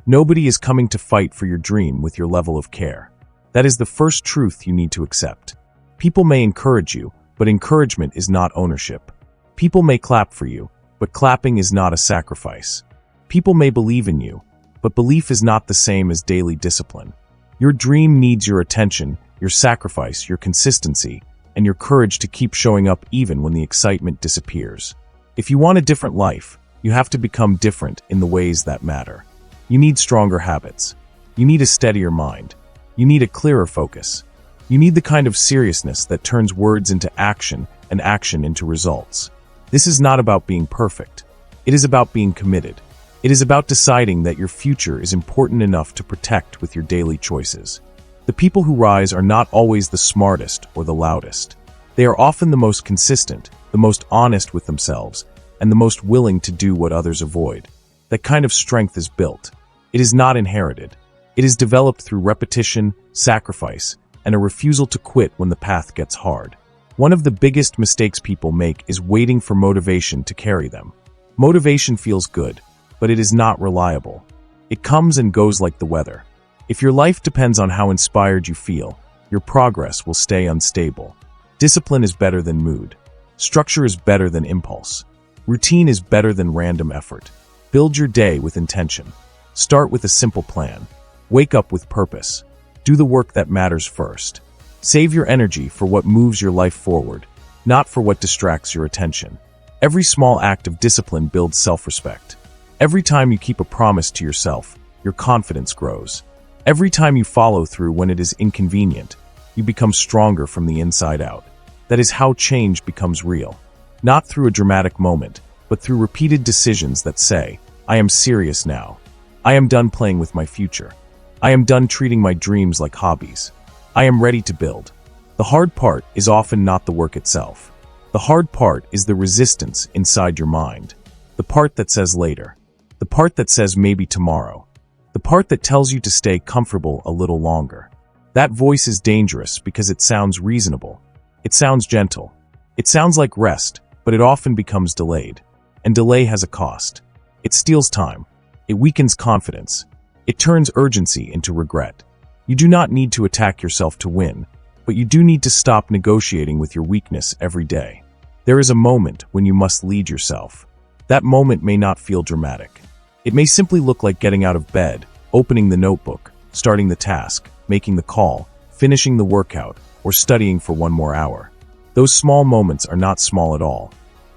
Nobody is coming to fight for your dream with your level of care. That is the first truth you need to accept. People may encourage you, but encouragement is not ownership. People may clap for you, but clapping is not a sacrifice. People may believe in you, but belief is not the same as daily discipline. Your dream needs your attention, your sacrifice, your consistency, and your courage to keep showing up even when the excitement disappears. If you want a different life, you have to become different in the ways that matter. You need stronger habits. You need a steadier mind. You need a clearer focus. You need the kind of seriousness that turns words into action and action into results. This is not about being perfect. It is about being committed. It is about deciding that your future is important enough to protect with your daily choices. The people who rise are not always the smartest or the loudest. They are often the most consistent, the most honest with themselves, and the most willing to do what others avoid. That kind of strength is built. It is not inherited. It is developed through repetition, sacrifice, and a refusal to quit when the path gets hard. One of the biggest mistakes people make is waiting for motivation to carry them. Motivation feels good, but it is not reliable. It comes and goes like the weather. If your life depends on how inspired you feel, your progress will stay unstable. Discipline is better than mood. Structure is better than impulse. Routine is better than random effort. Build your day with intention. Start with a simple plan. Wake up with purpose. Do the work that matters first. Save your energy for what moves your life forward, not for what distracts your attention. Every small act of discipline builds self-respect. Every time you keep a promise to yourself, your confidence grows. Every time you follow through when it is inconvenient, you become stronger from the inside out. That is how change becomes real. Not through a dramatic moment, but through repeated decisions that say, I am serious now. I am done playing with my future. I am done treating my dreams like hobbies. I am ready to build. The hard part is often not the work itself. The hard part is the resistance inside your mind. The part that says later. The part that says maybe tomorrow. The part that tells you to stay comfortable a little longer. That voice is dangerous because it sounds reasonable. It sounds gentle. It sounds like rest, but it often becomes delayed. And delay has a cost. It steals time. It weakens confidence. It turns urgency into regret. You do not need to attack yourself to win, but you do need to stop negotiating with your weakness every day. There is a moment when you must lead yourself. That moment may not feel dramatic. It may simply look like getting out of bed, opening the notebook, starting the task, making the call, finishing the workout, or studying for one more hour. Those small moments are not small at all.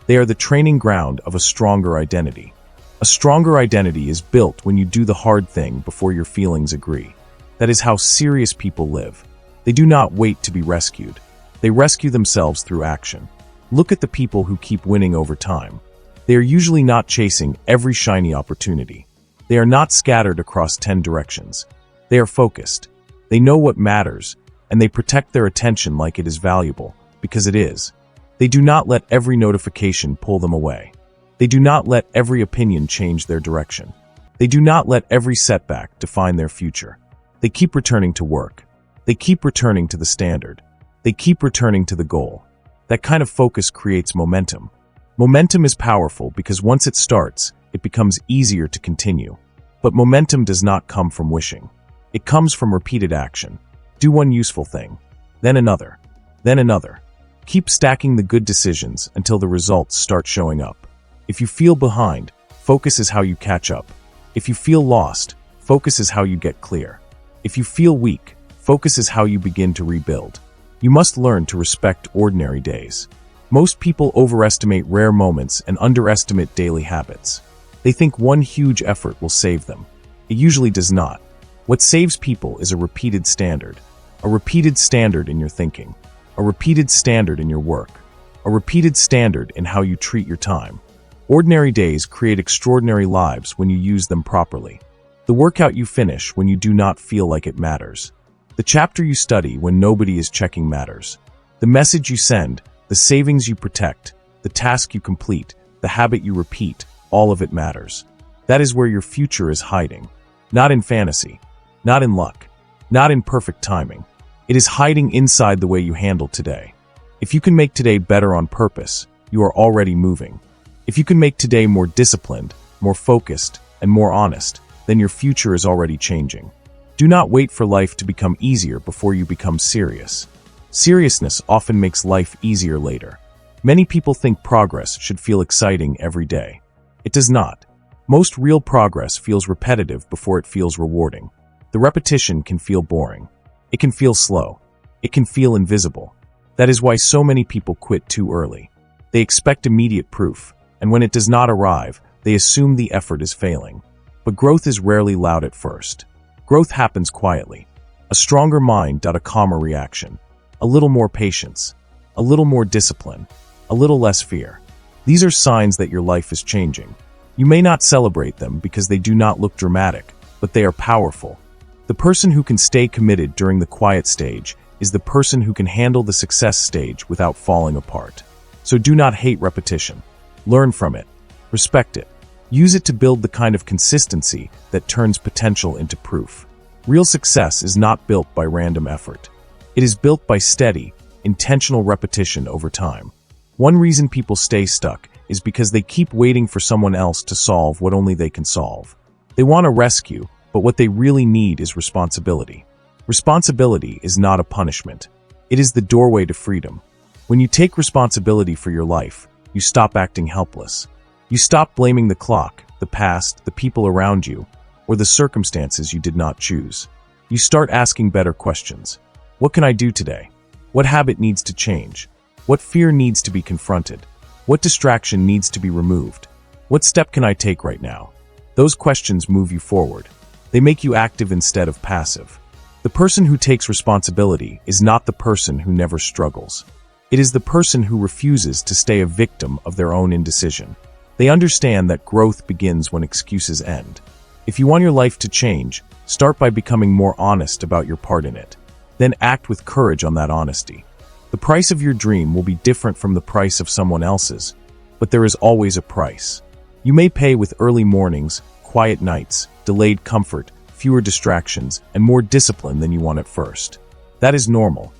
They are the training ground of a stronger identity. A stronger identity is built when you do the hard thing before your feelings agree. That is how serious people live. They do not wait to be rescued. They rescue themselves through action. Look at the people who keep winning over time. They are usually not chasing every shiny opportunity. They are not scattered across 10 directions. They are focused. They know what matters, and they protect their attention like it is valuable, because it is. They do not let every notification pull them away. They do not let every opinion change their direction. They do not let every setback define their future. They keep returning to work. They keep returning to the standard. They keep returning to the goal. That kind of focus creates momentum. Momentum is powerful because once it starts, it becomes easier to continue. But momentum does not come from wishing. It comes from repeated action. Do one useful thing, then another, then another. Keep stacking the good decisions until the results start showing up. If you feel behind, focus is how you catch up. If you feel lost, focus is how you get clear. If you feel weak, focus is how you begin to rebuild. You must learn to respect ordinary days. Most people overestimate rare moments and underestimate daily habits. They think one huge effort will save them. It usually does not. What saves people is a repeated standard. A repeated standard in your thinking. A repeated standard in your work. A repeated standard in how you treat your time. Ordinary days create extraordinary lives when you use them properly. The workout you finish when you do not feel like it matters. The chapter you study when nobody is checking matters. The message you send, the savings you protect, the task you complete, the habit you repeat, all of it matters. That is where your future is hiding. Not in fantasy, not in luck, not in perfect timing. It is hiding inside the way you handle today. If you can make today better on purpose, you are already moving. If you can make today more disciplined, more focused, and more honest, then your future is already changing. Do not wait for life to become easier before you become serious. Seriousness often makes life easier later. Many people think progress should feel exciting every day. It does not. Most real progress feels repetitive before it feels rewarding. The repetition can feel boring. It can feel slow. It can feel invisible. That is why so many people quit too early. They expect immediate proof, and when it does not arrive, they assume the effort is failing. But growth is rarely loud at first. Growth happens quietly. A stronger mind, a calmer reaction. A little more patience. A little more discipline. A little less fear. These are signs that your life is changing. You may not celebrate them because they do not look dramatic, but they are powerful. The person who can stay committed during the quiet stage is the person who can handle the success stage without falling apart. So do not hate repetition. Learn from it. Respect it. Use it to build the kind of consistency that turns potential into proof. Real success is not built by random effort. It is built by steady, intentional repetition over time. One reason people stay stuck is because they keep waiting for someone else to solve what only they can solve. They want a rescue, but what they really need is responsibility. Responsibility is not a punishment. It is the doorway to freedom. When you take responsibility for your life, you stop acting helpless. You stop blaming the clock, the past, the people around you, or the circumstances you did not choose. You start asking better questions. What can I do today? What habit needs to change? What fear needs to be confronted? What distraction needs to be removed? What step can I take right now? Those questions move you forward. They make you active instead of passive. The person who takes responsibility is not the person who never struggles. It is the person who refuses to stay a victim of their own indecision. They understand that growth begins when excuses end. If you want your life to change, start by becoming more honest about your part in it. Then act with courage on that honesty. The price of your dream will be different from the price of someone else's, but there is always a price. You may pay with early mornings, quiet nights, delayed comfort, fewer distractions, and more discipline than you want at first. That is normal.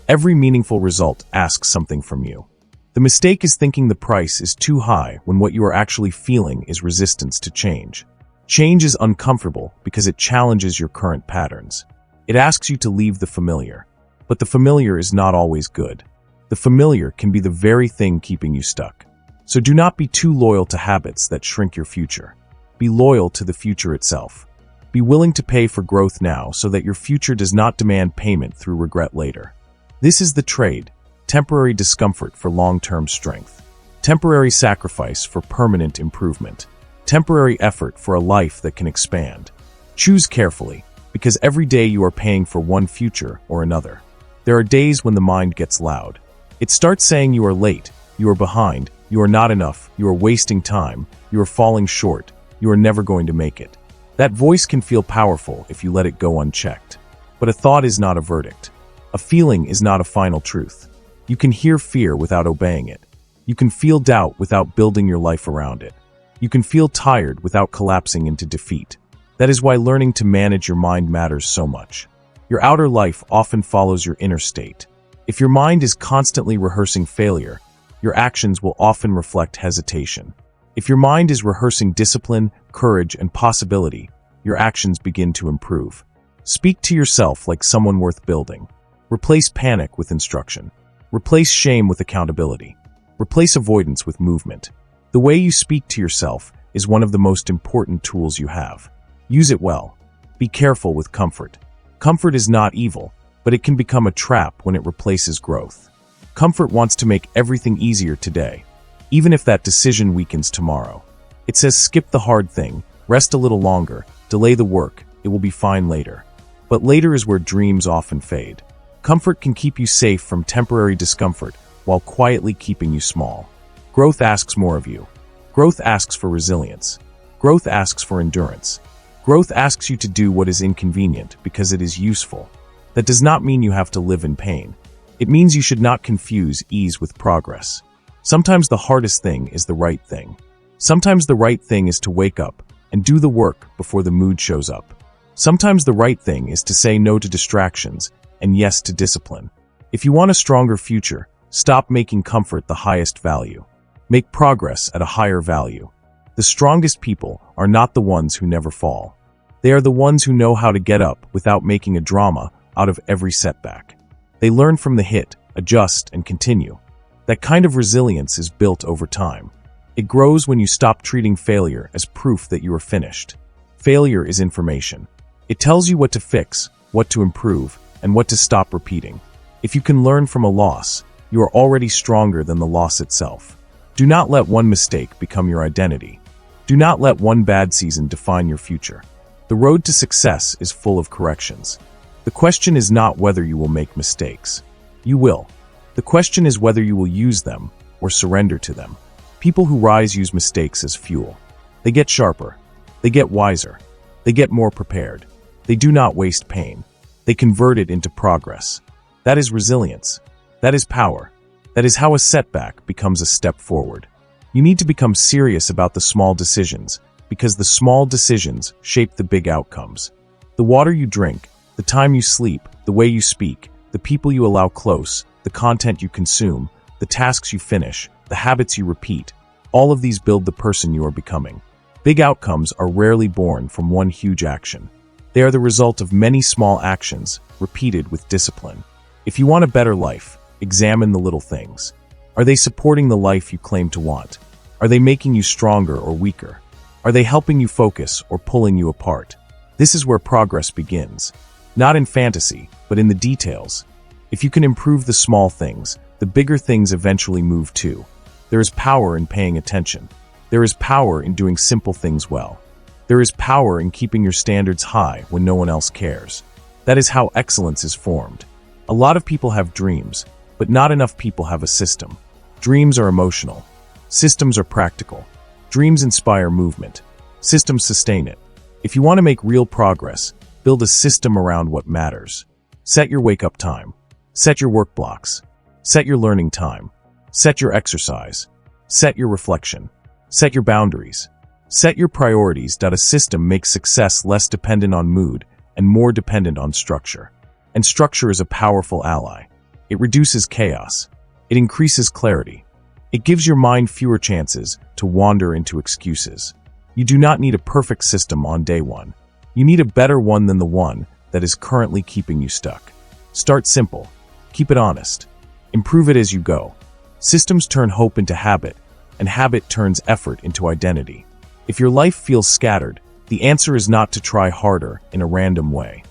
Every meaningful result asks something from you. The mistake is thinking the price is too high when what you are actually feeling is resistance to change. Change is uncomfortable because it challenges your current patterns. It asks you to leave the familiar. But the familiar is not always good. The familiar can be the very thing keeping you stuck. So do not be too loyal to habits that shrink your future. Be loyal to the future itself. Be willing to pay for growth now so that your future does not demand payment through regret later. This is the trade: temporary discomfort for long-term strength, temporary sacrifice for permanent improvement, temporary effort for a life that can expand. Choose carefully, because every day you are paying for one future or another. There are days when the mind gets loud. It starts saying you are late, you are behind, you are not enough, you are wasting time, you are falling short, you are never going to make it. That voice can feel powerful if you let it go unchecked. But a thought is not a verdict. A feeling is not a final truth. You can hear fear without obeying it. You can feel doubt without building your life around it. You can feel tired without collapsing into defeat. That is why learning to manage your mind matters so much. Your outer life often follows your inner state. If your mind is constantly rehearsing failure, your actions will often reflect hesitation. If your mind is rehearsing discipline, courage, and possibility, your actions begin to improve. Speak to yourself like someone worth building. Replace panic with instruction. Replace shame with accountability. Replace avoidance with movement. The way you speak to yourself is one of the most important tools you have. Use it well. Be careful with comfort. Comfort is not evil, but it can become a trap when it replaces growth. Comfort wants to make everything easier today, even if that decision weakens tomorrow. It says skip the hard thing, rest a little longer, delay the work, it will be fine later. But later is where dreams often fade. Comfort can keep you safe from temporary discomfort while quietly keeping you small. Growth asks more of you. Growth asks for resilience. Growth asks for endurance. Growth asks you to do what is inconvenient because it is useful. That does not mean you have to live in pain. It means you should not confuse ease with progress. Sometimes the hardest thing is the right thing. Sometimes the right thing is to wake up and do the work before the mood shows up. Sometimes the right thing is to say no to distractions and yes to discipline. If you want a stronger future, stop making comfort the highest value. Make progress at a higher value. The strongest people are not the ones who never fall. They are the ones who know how to get up without making a drama out of every setback. They learn from the hit, adjust, and continue. That kind of resilience is built over time. It grows when you stop treating failure as proof that you are finished. Failure is information. It tells you what to fix, what to improve, and what to stop repeating. If you can learn from a loss, you are already stronger than the loss itself. Do not let one mistake become your identity. Do not let one bad season define your future. The road to success is full of corrections. The question is not whether you will make mistakes. You will. The question is whether you will use them or surrender to them. People who rise use mistakes as fuel. They get sharper. They get wiser. They get more prepared. They do not waste pain. They convert it into progress. That is resilience. That is power. That is how a setback becomes a step forward. You need to become serious about the small decisions, because the small decisions shape the big outcomes. The water you drink, the time you sleep, the way you speak, the people you allow close, the content you consume, the tasks you finish, the habits you repeat, all of these build the person you are becoming. Big outcomes are rarely born from one huge action. They are the result of many small actions, repeated with discipline. If you want a better life, examine the little things. Are they supporting the life you claim to want? Are they making you stronger or weaker? Are they helping you focus or pulling you apart? This is where progress begins. Not in fantasy, but in the details. If you can improve the small things, the bigger things eventually move too. There is power in paying attention. There is power in doing simple things well. There is power in keeping your standards high when no one else cares. That is how excellence is formed. A lot of people have dreams, but not enough people have a system. Dreams are emotional. Systems are practical. Dreams inspire movement. Systems sustain it. If you want to make real progress, build a system around what matters. Set your wake-up time. Set your work blocks. Set your learning time. Set your exercise. Set your reflection. Set your boundaries. Set your priorities. A system makes success less dependent on mood and more dependent on structure. And structure is a powerful ally. It reduces chaos. It increases clarity. It gives your mind fewer chances to wander into excuses. You do not need a perfect system on day one. You need a better one than the one that is currently keeping you stuck. Start simple. Keep it honest. Improve it as you go. Systems turn hope into habit, and habit turns effort into identity. If your life feels scattered, the answer is not to try harder in a random way.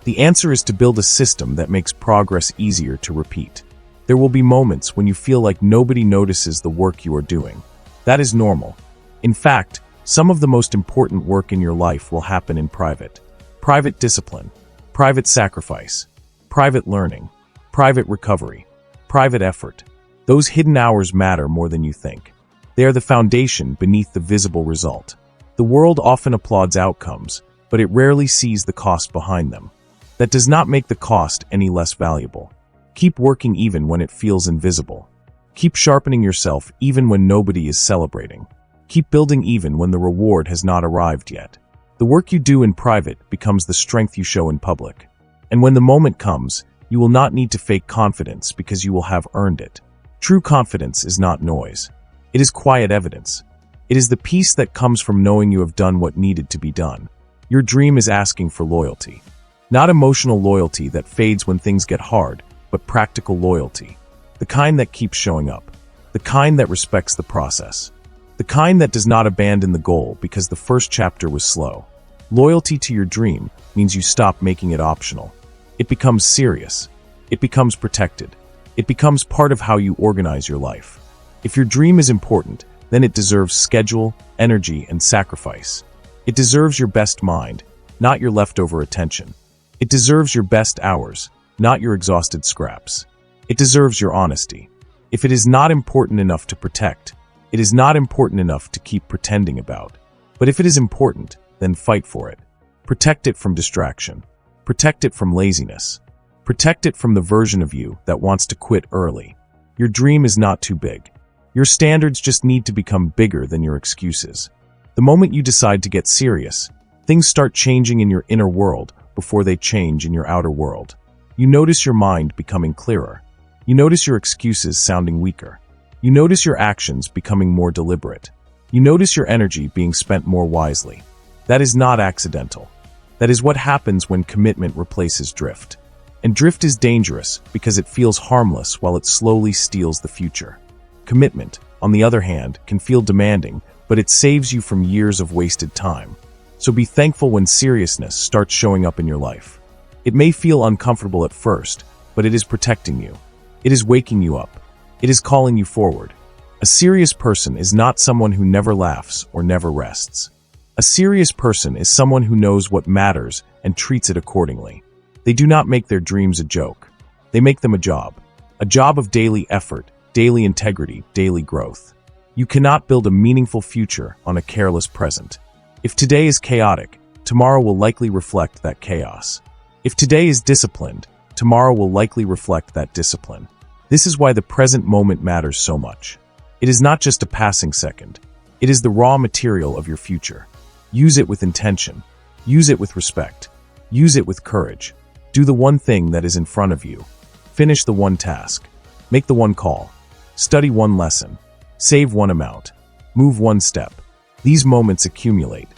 The answer is to build a system that makes progress easier to repeat. There will be moments when you feel like nobody notices the work you are doing. That is normal. In fact, some of the most important work in your life will happen in private. Private discipline, private sacrifice, private learning, private recovery, private effort. Those hidden hours matter more than you think. They are the foundation beneath the visible result. The world often applauds outcomes, but it rarely sees the cost behind them. That does not make the cost any less valuable. Keep working even when it feels invisible. Keep sharpening yourself even when nobody is celebrating. Keep building even when the reward has not arrived yet. The work you do in private becomes the strength you show in public. And when the moment comes, you will not need to fake confidence because you will have earned it. True confidence is not noise. It is quiet evidence. It is the peace that comes from knowing you have done what needed to be done. Your dream is asking for loyalty. Not emotional loyalty that fades when things get hard, but practical loyalty. The kind that keeps showing up. The kind that respects the process. The kind that does not abandon the goal because the first chapter was slow. Loyalty to your dream means you stop making it optional. It becomes serious. It becomes protected. It becomes part of how you organize your life. If your dream is important, then it deserves schedule, energy, and sacrifice. It deserves your best mind, not your leftover attention. It deserves your best hours, not your exhausted scraps. It deserves your honesty. If it is not important enough to protect, it is not important enough to keep pretending about. But if it is important, then fight for it. Protect it from distraction. Protect it from laziness. Protect it from the version of you that wants to quit early. Your dream is not too big. Your standards just need to become bigger than your excuses. The moment you decide to get serious, things start changing in your inner world before they change in your outer world. You notice your mind becoming clearer. You notice your excuses sounding weaker. You notice your actions becoming more deliberate. You notice your energy being spent more wisely. That is not accidental. That is what happens when commitment replaces drift. And drift is dangerous because it feels harmless while it slowly steals the future. Commitment, on the other hand, can feel demanding, but it saves you from years of wasted time. So be thankful when seriousness starts showing up in your life. It may feel uncomfortable at first, but it is protecting you. It is waking you up. It is calling you forward. A serious person is not someone who never laughs or never rests. A serious person is someone who knows what matters and treats it accordingly. They do not make their dreams a joke. They make them a job of daily effort, daily integrity, daily growth. You cannot build a meaningful future on a careless present. If today is chaotic, tomorrow will likely reflect that chaos. If today is disciplined, tomorrow will likely reflect that discipline. This is why the present moment matters so much. It is not just a passing second. It is the raw material of your future. Use it with intention. Use it with respect. Use it with courage. Do the one thing that is in front of you. Finish the one task. Make the one call. Study one lesson. Save one amount. Move one step. These moments accumulate.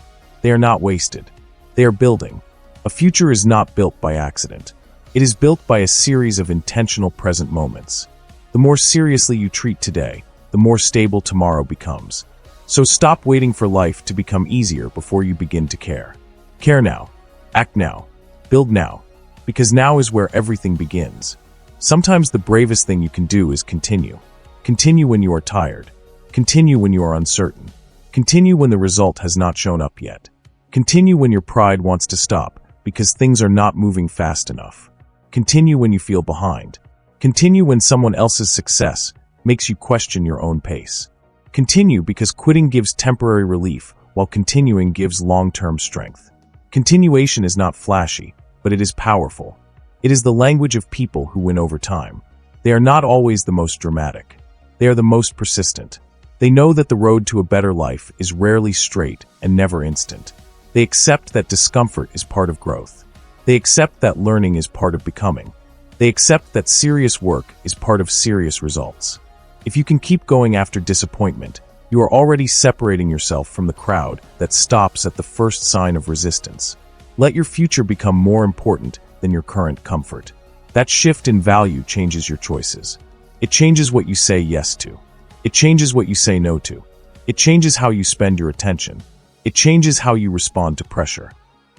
They are not wasted. They are building. A future is not built by accident. It is built by a series of intentional present moments. The more seriously you treat today, the more stable tomorrow becomes. So stop waiting for life to become easier before you begin to care. Care now. Act now. Build now. Because now is where everything begins. Sometimes the bravest thing you can do is continue. Continue when you are tired. Continue when you are uncertain. Continue when the result has not shown up yet. Continue when your pride wants to stop because things are not moving fast enough. Continue when you feel behind. Continue when someone else's success makes you question your own pace. Continue because quitting gives temporary relief, while continuing gives long-term strength. Continuation is not flashy, but it is powerful. It is the language of people who win over time. They are not always the most dramatic. They are the most persistent. They know that the road to a better life is rarely straight and never instant. They accept that discomfort is part of growth. They accept that learning is part of becoming. They accept that serious work is part of serious results. If you can keep going after disappointment, you are already separating yourself from the crowd that stops at the first sign of resistance. Let your future become more important than your current comfort. That shift in value changes your choices. It changes what you say yes to. It changes what you say no to. It changes how you spend your attention. It changes how you respond to pressure.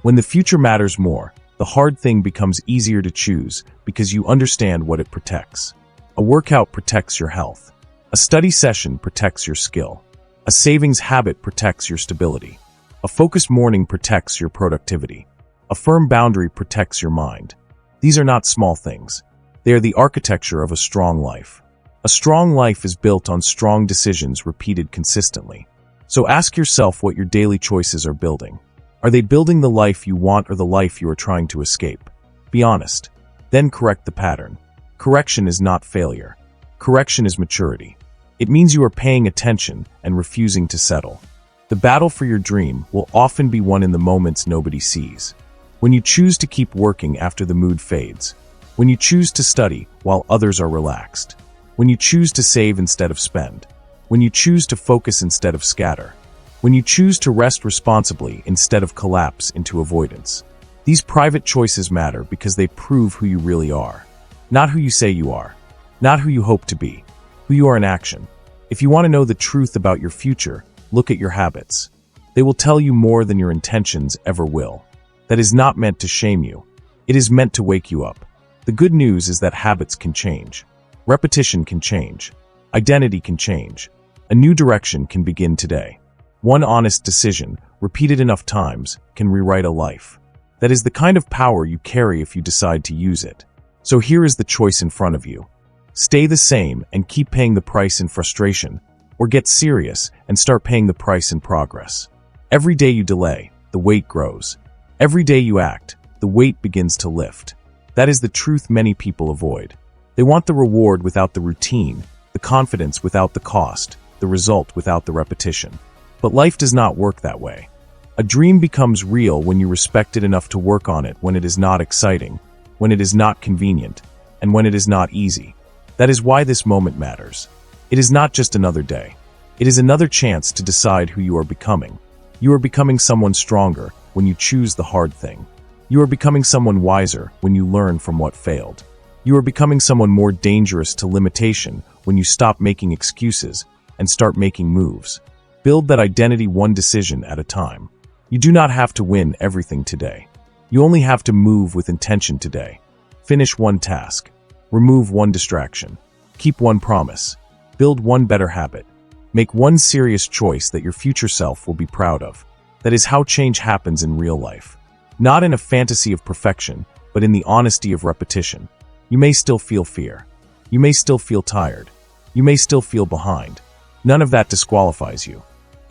When the future matters more, the hard thing becomes easier to choose because you understand what it protects. A workout protects your health. A study session protects your skill. A savings habit protects your stability. A focused morning protects your productivity. A firm boundary protects your mind. These are not small things. They are the architecture of a strong life. A strong life is built on strong decisions repeated consistently. So ask yourself what your daily choices are building. Are they building the life you want or the life you are trying to escape? Be honest. Then correct the pattern. Correction is not failure. Correction is maturity. It means you are paying attention and refusing to settle. The battle for your dream will often be won in the moments nobody sees. When you choose to keep working after the mood fades. When you choose to study while others are relaxed. When you choose to save instead of spend. When you choose to focus instead of scatter. When you choose to rest responsibly instead of collapse into avoidance. These private choices matter because they prove who you really are. Not who you say you are. Not who you hope to be. Who you are in action. If you want to know the truth about your future, look at your habits. They will tell you more than your intentions ever will. That is not meant to shame you. It is meant to wake you up. The good news is that habits can change. Repetition can change. Identity can change. A new direction can begin today. One honest decision, repeated enough times, can rewrite a life. That is the kind of power you carry if you decide to use it. So here is the choice in front of you. Stay the same and keep paying the price in frustration, or get serious and start paying the price in progress. Every day you delay, the weight grows. Every day you act, the weight begins to lift. That is the truth many people avoid. They want the reward without the routine, the confidence without the cost, the result without the repetition. But life does not work that way. A dream becomes real when you respect it enough to work on it when it is not exciting, when it is not convenient, and when it is not easy. That is why this moment matters. It is not just another day. It is another chance to decide who you are becoming. You are becoming someone stronger when you choose the hard thing. You are becoming someone wiser when you learn from what failed. You are becoming someone more dangerous to limitation when you stop making excuses and start making moves. Build that identity one decision at a time. You do not have to win everything today. You only have to move with intention today. Finish one task. Remove one distraction. Keep one promise. Build one better habit. Make one serious choice that your future self will be proud of. That is how change happens in real life. Not in a fantasy of perfection, but in the honesty of repetition. You may still feel fear. You may still feel tired. You may still feel behind. None of that disqualifies you.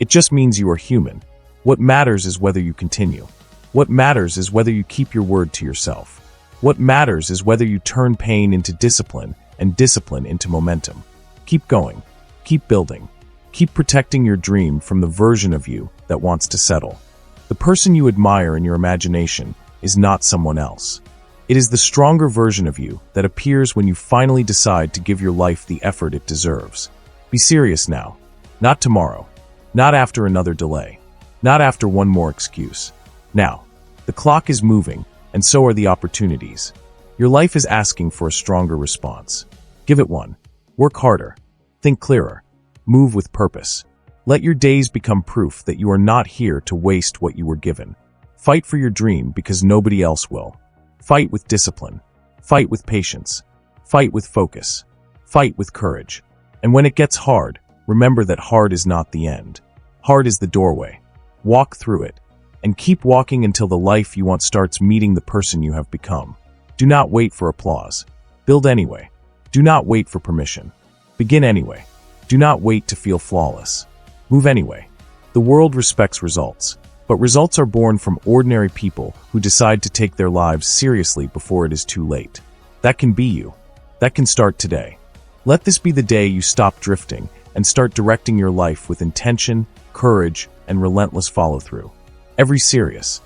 It just means you are human. What matters is whether you continue. What matters is whether you keep your word to yourself. What matters is whether you turn pain into discipline and discipline into momentum. Keep going. Keep building. Keep protecting your dream from the version of you that wants to settle. The person you admire in your imagination is not someone else. It is the stronger version of you that appears when you finally decide to give your life the effort it deserves. Be serious now. Not tomorrow. Not after another delay. Not after one more excuse. Now. The clock is moving, and so are the opportunities. Your life is asking for a stronger response. Give it one. Work harder. Think clearer. Move with purpose. Let your days become proof that you are not here to waste what you were given. Fight for your dream because nobody else will. Fight with discipline. Fight with patience. Fight with focus. Fight with courage. And when it gets hard, remember that hard is not the end. Hard is the doorway. Walk through it, and keep walking until the life you want starts meeting the person you have become. Do not wait for applause. Build anyway. Do not wait for permission. Begin anyway. Do not wait to feel flawless. Move anyway. The world respects results, but results are born from ordinary people who decide to take their lives seriously before it is too late. That can be you. That can start today. Let this be the day you stop drifting and start directing your life with intention, courage, and relentless follow-through. Every serious,